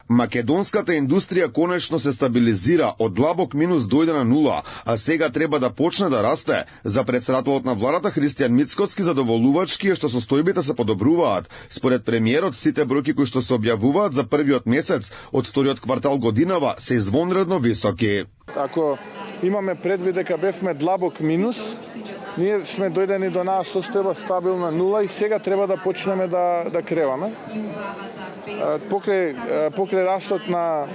Македонската индустрија конечно се стабилизира, од длабок минус дојде на нула, а сега треба да почне да расте. За претседателот на владата Христијан Мицкоски задоволувачки е што состојбите се подобруваат. Според премиерот, сите бројки кои што се објавуваат за првиот месец од вториот квартал годинава се извонредно високи. Ако имаме предвид дека бевме длабок минус, ние сме дојдени до нас состојба стабилна нула и сега треба да почнеме да креваме. Покрај растот на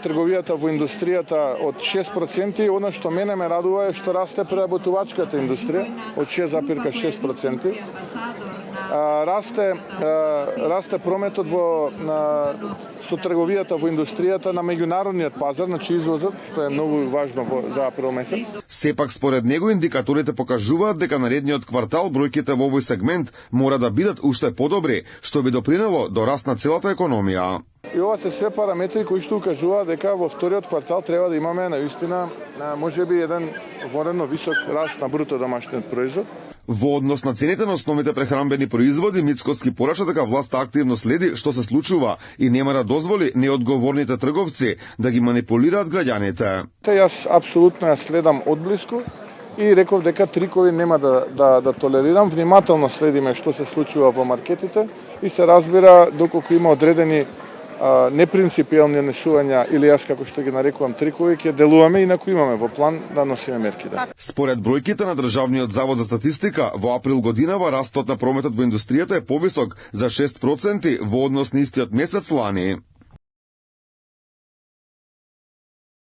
трговијата во индустријата од 6%, она што мене ме радува е што расте преработувачката индустрија од 6,6%. Расте прометот со трговијата во индустријата на меѓународниот пазар, значи извозот, што е многу важно за април месец. Сепак според него индикаторите покажуваат дека наредниот квартал бројките во овој сегмент мора да бидат уште подобри, што би допринело до раст на целата економија. И ова се све параметри кои што укажуваат дека во вториот квартал треба да имаме навистина можеби еден воредно висок раст на бруто домашниот производ. Во однос на цените на основните прехранбени производи, Мицкоски порача дека власта активно следи што се случува и нема да дозволи неодговорните трговци да ги манипулираат граѓаните. Јас апсолутно ја следам одблиску и реков дека трикови нема да толерирам. Внимателно следиме што се случува во маркетите и се разбира доколку има одредени непринципиелни несувања или јас како што ги нарекувам трикови, ќе делуваме инаку имаме во план да носиме мерки. Да. Според бројките на Државниот завод за статистика, во април годинава растот на прометот во индустријата е повисок за 6% во однос на истиот месец лани.